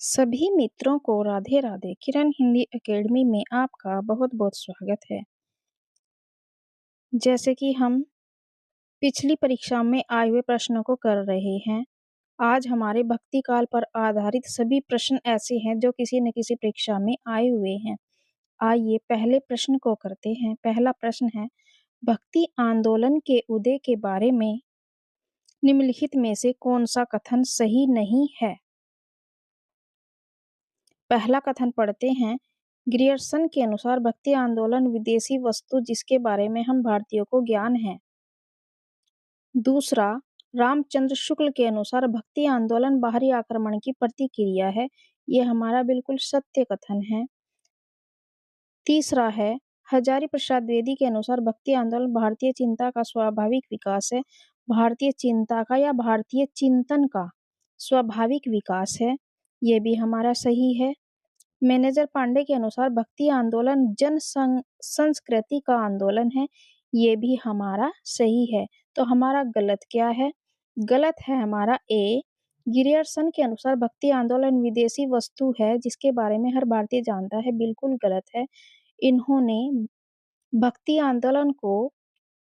सभी मित्रों को राधे राधे। किरण हिंदी एकेडमी में आपका बहुत बहुत स्वागत है। जैसे कि हम पिछली परीक्षा में आए हुए प्रश्नों को कर रहे हैं, आज हमारे भक्ति काल पर आधारित सभी प्रश्न ऐसे हैं जो किसी न किसी परीक्षा में आए हुए हैं। आइए पहले प्रश्न को करते हैं। पहला प्रश्न है, भक्ति आंदोलन के उदय के बारे में निम्नलिखित में से कौन सा कथन सही नहीं है? पहला कथन पढ़ते हैं। ग्रियर्सन के अनुसार भक्ति आंदोलन विदेशी वस्तु जिसके बारे में हम भारतीयों को ज्ञान है। दूसरा, रामचंद्र शुक्ल के अनुसार भक्ति आंदोलन बाहरी आक्रमण की प्रतिक्रिया है। यह हमारा बिल्कुल सत्य कथन है। तीसरा है, हजारी प्रसाद द्विवेदी के अनुसार भक्ति आंदोलन भारतीय चिंता का स्वाभाविक विकास है। भारतीय चिंता का या भारतीय चिंतन का स्वाभाविक विकास है। यह भी हमारा सही है। मैनेजर पांडे के अनुसार भक्ति आंदोलन जन संस्कृति का आंदोलन है। ये भी हमारा सही है। तो हमारा गलत क्या है? गलत है हमारा ए। गिरियर्सन के अनुसार भक्ति आंदोलन विदेशी वस्तु है जिसके बारे में हर भारतीय जानता है। बिल्कुल गलत है। इन्होंने भक्ति आंदोलन को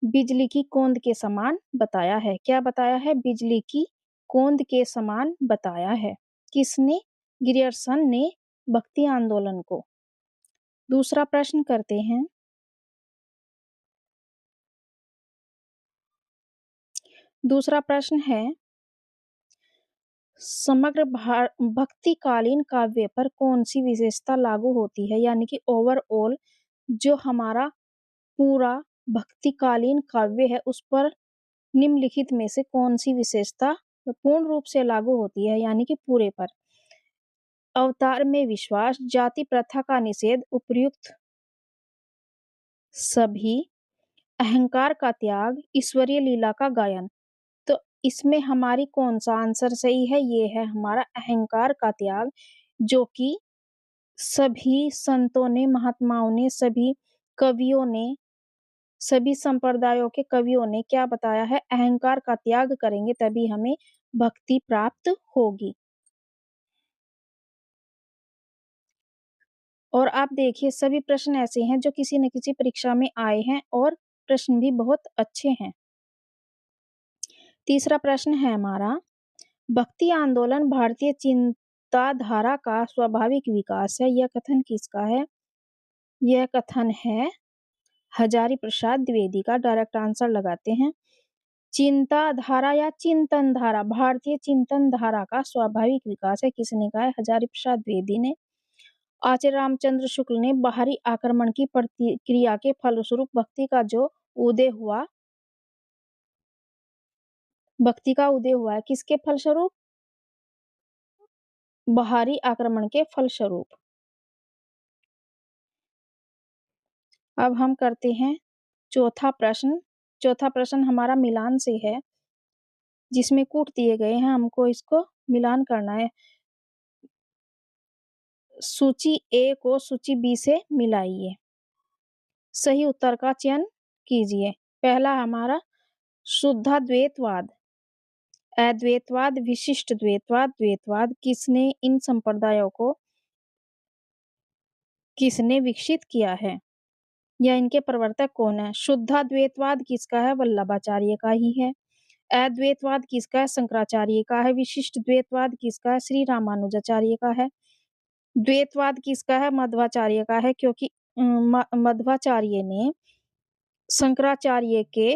बिजली की कौंद के समान बताया है। क्या बताया है? बिजली की कौंद के समान बताया है। किसने? गिरियर्सन ने भक्ति आंदोलन को। दूसरा प्रश्न करते हैं। दूसरा प्रश्न है, समग्र भक्तिकालीन काव्य पर कौन सी विशेषता लागू होती है? यानी कि ओवरऑल जो हमारा पूरा भक्तिकालीन काव्य है उस पर निम्नलिखित में से कौन सी विशेषता पूर्ण रूप से लागू होती है? यानी कि पूरे पर। अवतार में विश्वास, जाति प्रथा का निषेध, उपर्युक्त सभी, अहंकार का त्याग, ईश्वरीय लीला का गायन। तो इसमें हमारी कौन सा आंसर सही है? ये है हमारा अहंकार का त्याग, जो कि सभी संतों ने, महात्माओं ने, सभी कवियों ने, सभी संप्रदायों के कवियों ने क्या बताया है? अहंकार का त्याग करेंगे तभी हमें भक्ति प्राप्त होगी। और आप देखिए सभी प्रश्न ऐसे हैं जो किसी न किसी परीक्षा में आए हैं और प्रश्न भी बहुत अच्छे हैं। तीसरा प्रश्न है हमारा, भक्ति आंदोलन भारतीय चिंताधारा का स्वाभाविक विकास है। यह कथन किसका है? यह कथन है हजारी प्रसाद द्विवेदी का। डायरेक्ट आंसर लगाते हैं। चिंताधारा या चिंतन धारा, भारतीय चिंतन धारा का स्वाभाविक विकास है। किसने कहा है? हजारी प्रसाद द्विवेदी ने। आचार्य रामचंद्र शुक्ल ने बाहरी आक्रमण की प्रतिक्रिया के फलस्वरूप भक्ति का उदय हुआ है किसके फलस्वरूप? बाहरी आक्रमण के फलस्वरूप। अब हम करते हैं चौथा प्रश्न। चौथा प्रश्न हमारा मिलान से है, जिसमें कूट दिए गए हैं, हमको इसको मिलान करना है। सूची ए को सूची बी से मिलाइए। सही उत्तर का चयन कीजिए। पहला हमारा शुद्धाद्वैतवाद, अद्वैतवाद, विशिष्ट द्वैतवाद, द्वैतवाद। किसने इन संप्रदायों को विकसित किया है या इनके प्रवर्तक कौन है? शुद्धाद्वैतवाद किसका है? वल्लभाचार्य का ही है। अद्वैतवाद किसका है? शंकराचार्य का है। विशिष्ट द्वैतवाद किसका है? श्री रामानुजाचार्य का है। द्वैतवाद किसका है? मध्वाचार्य का है, क्योंकि मध्वाचार्य ने शंकराचार्य के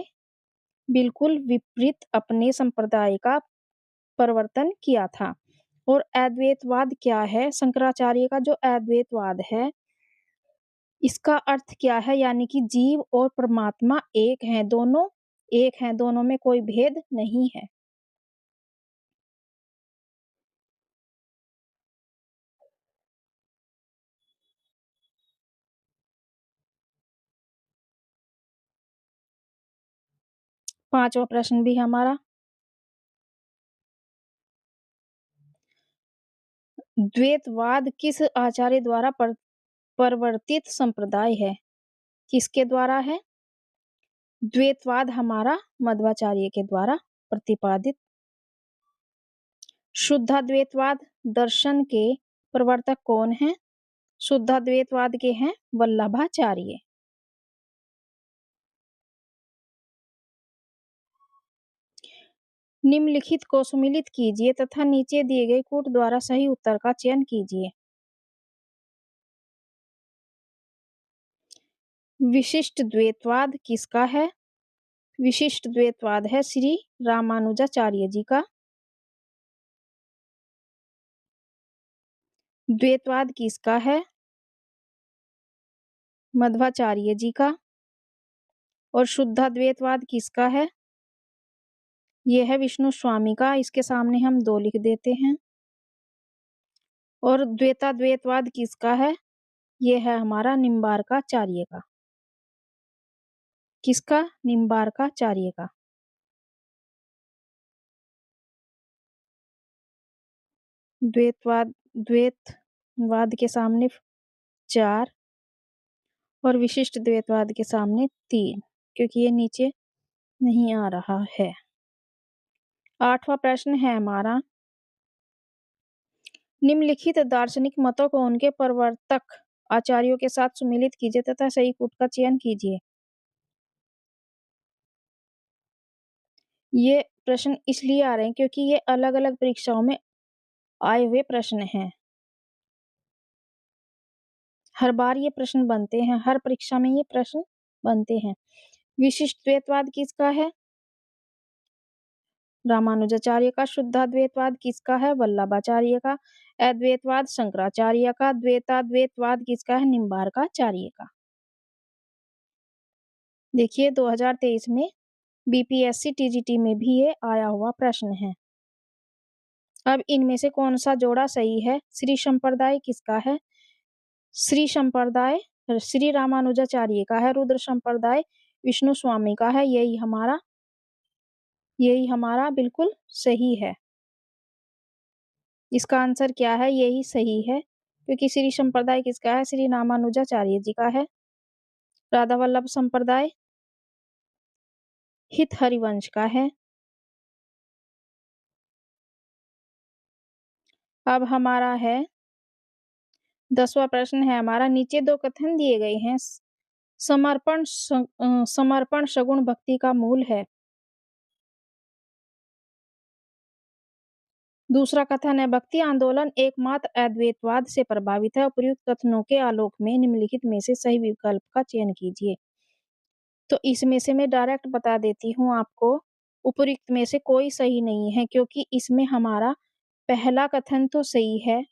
बिल्कुल विपरीत अपने संप्रदाय का परिवर्तन किया था। और अद्वैतवाद क्या है? शंकराचार्य का जो अद्वैतवाद है, इसका अर्थ क्या है? यानी कि जीव और परमात्मा एक हैं, दोनों एक हैं, दोनों में कोई भेद नहीं है। पांचवा प्रश्न भी हमारा, द्वैतवाद किस आचार्य द्वारा परिवर्तित संप्रदाय है? किसके द्वारा है? द्वैतवाद हमारा मध्वाचार्य के द्वारा प्रतिपादित। शुद्धाद्वैतवाद दर्शन के प्रवर्तक कौन है? शुद्धाद्वैतवाद के हैं वल्लभाचार्य। निम्नलिखित को सम्मिलित कीजिए तथा नीचे दिए गए कूट द्वारा सही उत्तर का चयन कीजिए। विशिष्ट द्वैतवाद किसका है? विशिष्ट द्वैतवाद है श्री रामानुजाचार्य जी का। द्वैतवाद किसका है? मध्वाचार्य जी का। और शुद्धाद्वैतवाद किसका है? यह है विष्णु स्वामी का। इसके सामने हम 2 लिख देते हैं। और द्वैताद्वैतवाद किसका है? यह है हमारा निम्बार्काचार्य का। किसका? निम्बार्काचार्य का। द्वैतवाद के सामने 4 और विशिष्ट द्वैतवाद के सामने 3, क्योंकि ये नीचे नहीं आ रहा है। 8वां प्रश्न है हमारा, निम्नलिखित दार्शनिक मतों को उनके प्रवर्तक आचार्यों के साथ सम्मिलित कीजिए तथा सही कूट का चयन कीजिए। ये प्रश्न इसलिए आ रहे हैं क्योंकि ये अलग-अलग परीक्षाओं में आए हुए प्रश्न हैं। हर बार ये प्रश्न बनते हैं, हर परीक्षा में ये प्रश्न बनते हैं। विशिष्ट द्वैतवाद किसका है? रामानुजाचार्य का। शुद्धाद्वैतवाद किसका है? वल्लभाचार्य का। अद्वैतवाद शंकराचार्य का। द्वैताद्वैतवाद किसका है? निम्बार्काचार्य का। देखिए 2023 में बीपीएससी टीजीटी में भी ये आया हुआ प्रश्न है। अब इनमें से कौन सा जोड़ा सही है? श्री संप्रदाय किसका है? श्री संप्रदाय श्री रामानुजाचार्य का है। रुद्र संप्रदाय विष्णु स्वामी का है। यही हमारा बिल्कुल सही है। इसका आंसर क्या है? यही सही है, क्योंकि श्री संप्रदाय किसका है? श्री रामानुजाचार्य जी का है। राधा वल्लभ संप्रदाय हित हरिवंश का है। अब हमारा है 10वां प्रश्न है हमारा, नीचे 2 कथन दिए गए हैं। समर्पण सगुण भक्ति का मूल है। दूसरा कथन है, भक्ति आंदोलन एकमात्र अद्वैतवाद से प्रभावित है। उपर्युक्त कथनों के आलोक में निम्नलिखित में से सही विकल्प का चयन कीजिए। तो इसमें से मैं डायरेक्ट बता देती हूँ आपको, उपर्युक्त में से कोई सही नहीं है, क्योंकि इसमें हमारा पहला कथन तो सही है,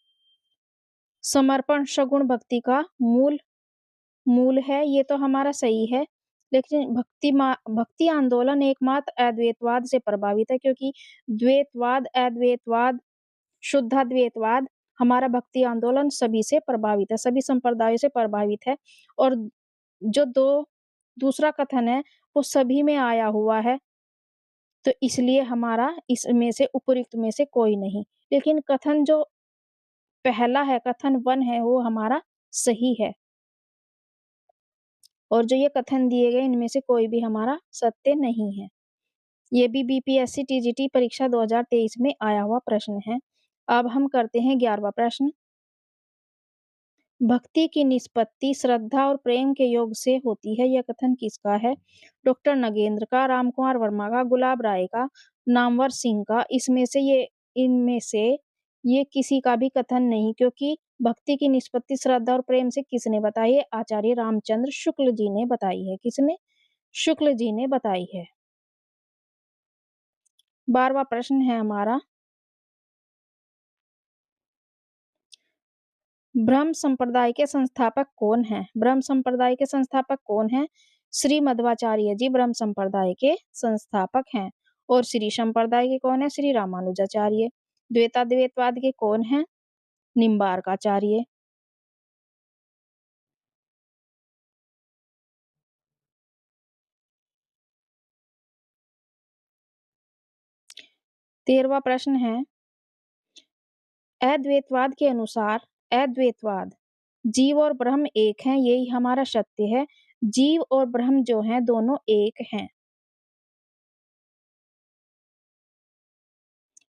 समर्पण सगुण भक्ति का मूल है, ये तो हमारा सही है। लेकिन भक्ति आंदोलन एकमात्र अद्वैतवाद से प्रभावित है, क्योंकि द्वैतवाद, अद्वैतवाद, शुद्धाद्वैतवाद हमारा भक्ति आंदोलन सभी से प्रभावित है, सभी संप्रदायों से प्रभावित है। और जो दूसरा कथन है वो सभी में आया हुआ है, तो इसलिए हमारा इसमें से उपर्युक्त में से कोई नहीं। लेकिन कथन जो पहला है, कथन 1 है, वो हमारा सही है। और जो ये कथन दिए गए इनमें से कोई भी हमारा सत्य नहीं है। ये भी बीपीएससी टीजीटी परीक्षा 2023 में आया हुआ प्रश्न है। अब हम करते हैं 11वां प्रश्न। भक्ति की निष्पत्ति श्रद्धा और प्रेम के योग से होती है, यह कथन किसका है? डॉक्टर नगेंद्र का, रामकुमार वर्मा का, गुलाब राय का, नामवर सिंह का। इनमें से ये किसी का भी कथन नहीं, क्योंकि भक्ति की निष्पत्ति श्रद्धा और प्रेम से किसने बताई है? आचार्य रामचंद्र शुक्ल जी ने बताई है। किसने? शुक्ल जी ने बताई है। 12वां प्रश्न है हमारा, ब्रह्म संप्रदाय के संस्थापक कौन हैं? ब्रह्म संप्रदाय के संस्थापक कौन हैं? श्री मध्वाचार्य जी ब्रह्म संप्रदाय के संस्थापक हैं। और श्री संप्रदाय के कौन है? श्री रामानुजाचार्य। द्वैताद्वैतवाद के कौन है? निम्बार्काचार्य। 13वां प्रश्न है, अद्वैतवाद के अनुसार अद्वैतवाद जीव और ब्रह्म एक हैं, यही हमारा सत्य है। जीव और ब्रह्म जो हैं दोनों एक हैं।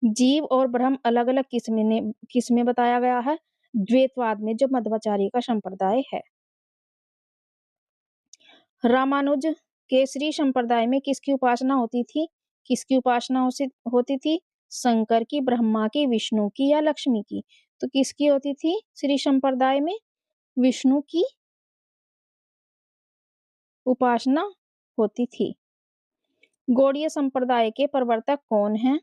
जीव और ब्रह्म अलग-अलग किस में बताया गया है? द्वैतवाद में जो मध्वाचार्य का संप्रदाय है। रामानुज केसरी संप्रदाय में किसकी उपासना होती थी? किसकी उपासना होती थी? शंकर की, ब्रह्मा की, विष्णु की या लक्ष्मी की? तो किसकी होती थी श्री संप्रदाय में? विष्णु की उपासना होती थी। गौड़ीय संप्रदाय के प्रवर्तक कौन हैं?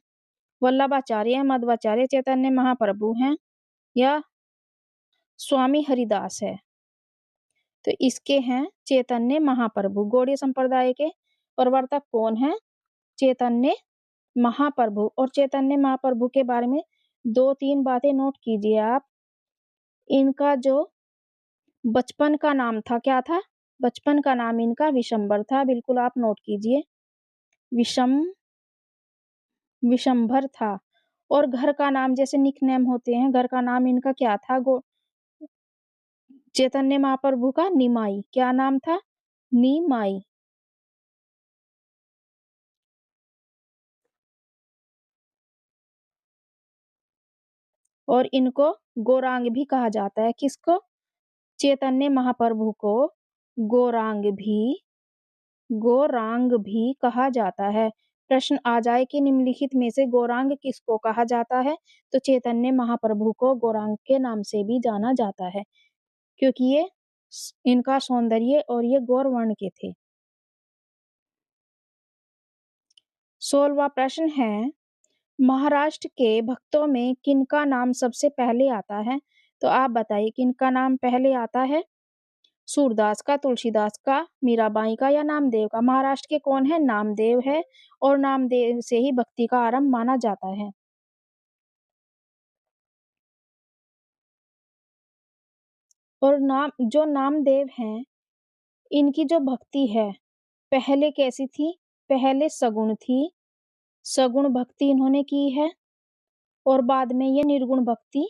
वल्लभाचार्य, मध्वाचार्य, चैतन्य महाप्रभु हैं या स्वामी हरिदास है? तो इसके हैं चैतन्य महाप्रभु। गौड़ीय संप्रदाय के प्रवर्तक कौन है? चैतन्य महाप्रभु। और चैतन्य महाप्रभु के बारे में 2-3 बातें नोट कीजिए आप। इनका जो बचपन का नाम था, क्या था? बचपन का नाम इनका विशंबर था। बिल्कुल आप नोट कीजिए, विशंभर था। और घर का नाम, जैसे निकनेम होते हैं, घर का नाम इनका क्या था? चैतन्य महाप्रभु का निमाई। क्या नाम था? निमाई। और इनको गौरांग भी कहा जाता है। किसको? चैतन्य महाप्रभु को गौरांग भी कहा जाता है। प्रश्न आ जाए कि निम्नलिखित में से गौरांग किसको कहा जाता है? तो चैतन्य महाप्रभु को गौरांग के नाम से भी जाना जाता है, क्योंकि ये इनका सौंदर्य और ये गौर वर्ण के थे। 16वां प्रश्न है, महाराष्ट्र के भक्तों में किनका नाम सबसे पहले आता है? तो आप बताइए, किनका नाम पहले आता है? सूरदास का, तुलसीदास का, मीराबाई का या नामदेव का? महाराष्ट्र के कौन है? नामदेव है। और नामदेव से ही भक्ति का आरंभ माना जाता है। और जो नामदेव हैं, इनकी जो भक्ति है पहले कैसी थी? पहले सगुण थी। सगुण भक्ति इन्होंने की है। और बाद में ये निर्गुण भक्ति,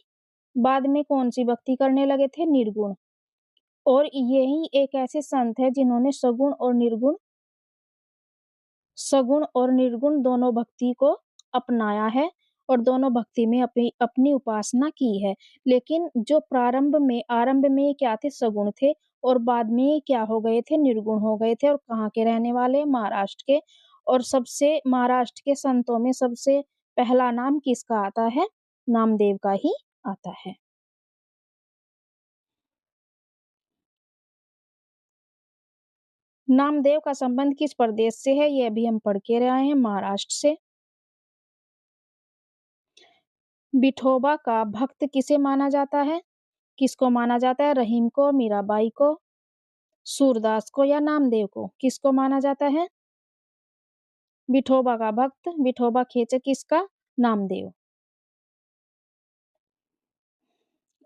बाद में कौन सी भक्ति करने लगे थे? निर्गुण। और यही एक ऐसे संत है जिन्होंने सगुण और निर्गुण दोनों भक्ति को अपनाया है और दोनों भक्ति में अपनी अपनी उपासना की है। लेकिन जो आरंभ में ये क्या थे? सगुण थे। और बाद में ये क्या हो गए थे? निर्गुण हो गए थे। और कहाँ के रहने वाले? महाराष्ट्र के। और सबसे महाराष्ट्र के संतों में सबसे पहला नाम किसका आता है? नामदेव का ही आता है। नामदेव का संबंध किस प्रदेश से है? यह भी हम पढ़ के रहे हैं, महाराष्ट्र से। विठोबा का भक्त किसे माना जाता है? किसको माना जाता है? रहीम को, मीराबाई को, सूरदास को या नामदेव को? किसको माना जाता है? विठोबा का भक्त। विठोबा खेचक किसका? नामदेव।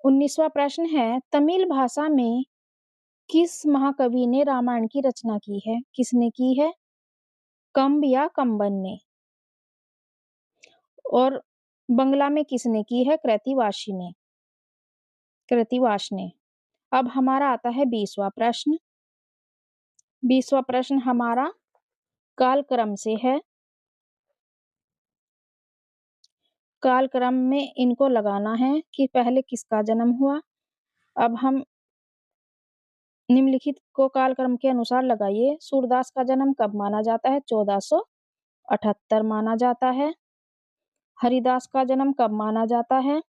19वां प्रश्न है, तमिल भाषा में किस महाकवि ने रामायण की रचना की है? किसने की है? कंब या कंबन ने। और बंगला में किसने की है? कृतिवास ने। अब हमारा आता है 20वां प्रश्न। 20वां प्रश्न हमारा कालक्रम से है। कालक्रम में इनको लगाना है कि पहले किसका जन्म हुआ। अब हम निम्नलिखित को कालक्रम के अनुसार लगाइए। सूरदास का जन्म कब माना जाता है? 1478 माना जाता है। हरिदास का जन्म कब माना जाता है?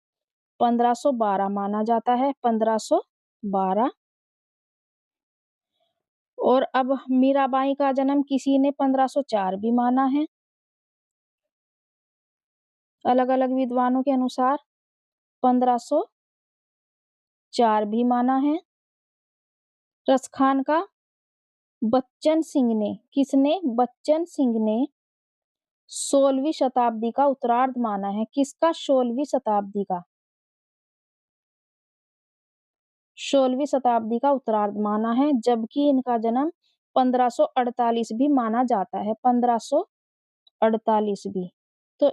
1512 माना जाता है। 1512। और अब मीराबाई का जन्म किसी ने 1504 भी माना है, अलग अलग विद्वानों के अनुसार 1504 भी माना है। रसखान का बच्चन सिंह ने, किसने? बच्चन सिंह ने 16वीं शताब्दी का उत्तरार्ध माना है। किसका? 16वीं शताब्दी का। 16वीं शताब्दी का उत्तरार्ध माना है, जबकि इनका जन्म 1548 भी माना जाता है। 1548 भी। तो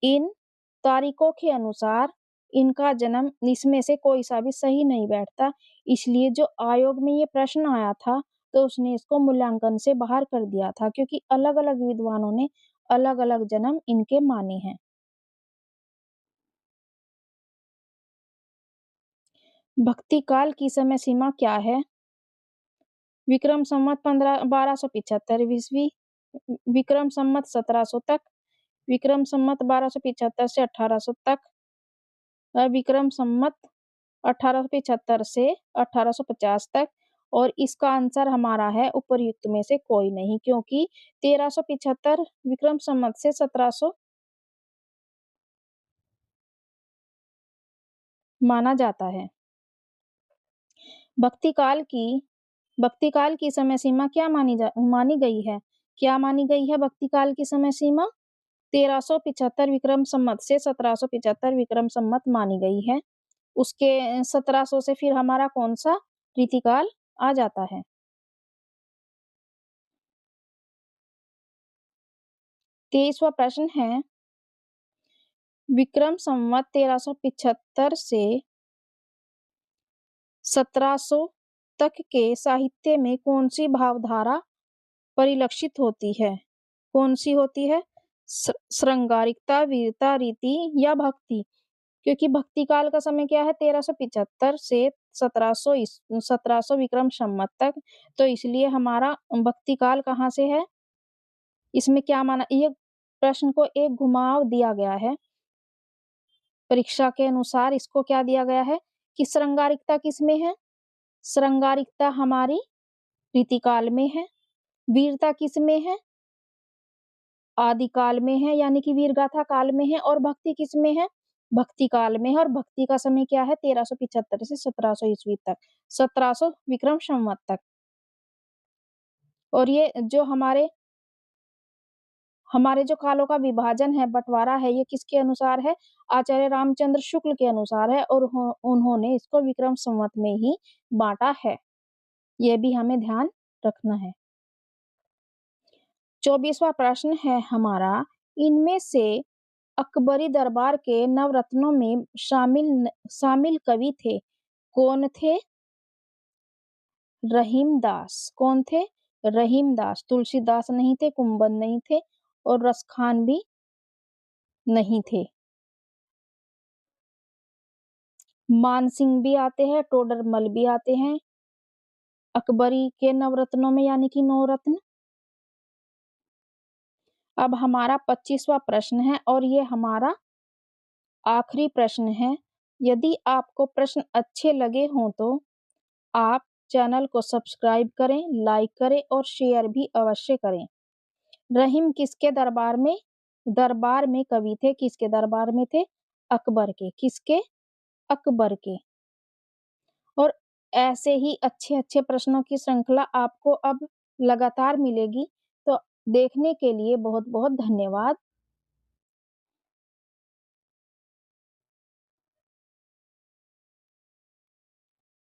इन तारीखों के अनुसार इनका जन्म, इसमें से कोई सा भी सही नहीं बैठता। इसलिए जो आयोग में ये प्रश्न आया था तो उसने इसको मूल्यांकन से बाहर कर दिया था, क्योंकि अलग अलग विद्वानों ने अलग अलग जन्म इनके माने हैं। भक्ति काल की समय सीमा क्या है? विक्रम संवत 1275 ईस्वी, विक्रम संवत 1700 तक, विक्रम संवत 1275 से 1800 तक, विक्रम संवत 1875 से 1850 तक। और इसका आंसर हमारा है उपर्युक्त में से कोई नहीं, क्योंकि 1375 विक्रम संवत से 1700 माना जाता है। भक्ति काल की भक्ति काल की समय सीमा क्या मानी गई है? क्या मानी गई है भक्ति काल की समय सीमा? 1375 विक्रम संवत से 1775 विक्रम संवत मानी गई है। उसके 1700 से फिर हमारा कौन सा रीतिकाल आ जाता है? 23वां प्रश्न है, विक्रम संवत 1375 से 1700 तक के साहित्य में कौन सी भावधारा परिलक्षित होती है? कौन सी होती है? श्रृंगारिकता, वीरता, रीति या भक्ति? क्योंकि भक्ति काल का समय क्या है? 1375 से 1700 विक्रम संवत तक। तो इसलिए हमारा भक्ति काल कहाँ से है? इसमें क्या माना, ये प्रश्न को एक घुमाव दिया गया है। परीक्षा के अनुसार इसको क्या दिया गया है कि श्रृंगारिकता किसमें है? श्रृंगारिकता हमारी रीतिकाल में है। वीरता किसमें है? आदिकाल में है, यानी कि वीरगाथा काल में है। और भक्ति किसमें है? भक्ति काल में है। और भक्ति का समय क्या है? 1375 से 1700 ईस्वी तक, 1700 विक्रम संवत तक। और ये जो हमारे हमारे जो कालों का विभाजन है, बंटवारा है, ये किसके अनुसार है? आचार्य रामचंद्र शुक्ल के अनुसार है। और उन्होंने इसको विक्रम संवत में ही बांटा है। यह भी हमें ध्यान रखना है। 24वां प्रश्न है हमारा, इनमें से अकबरी दरबार के नवरत्नों में शामिल कवि थे, कौन थे? रहीमदास। कौन थे? रहीमदास। तुलसीदास नहीं थे, कुंभन नहीं थे, और रसखान भी नहीं थे। मानसिंह भी आते हैं, टोडरमल भी आते हैं अकबरी के नवरत्नों में, यानी कि नौ रत्न। अब हमारा 25वां प्रश्न है और ये हमारा आखिरी प्रश्न है। यदि आपको प्रश्न अच्छे लगे हों तो आप चैनल को सब्सक्राइब करें, लाइक करें और शेयर भी अवश्य करें। रहीम किसके दरबार में कवि थे? किसके दरबार में थे? अकबर के। किसके? अकबर के। और ऐसे ही अच्छे-अच्छे प्रश्नों की श्रृंखला आपको अब लगातार मिलेगी। तो देखने के लिए बहुत-बहुत धन्यवाद।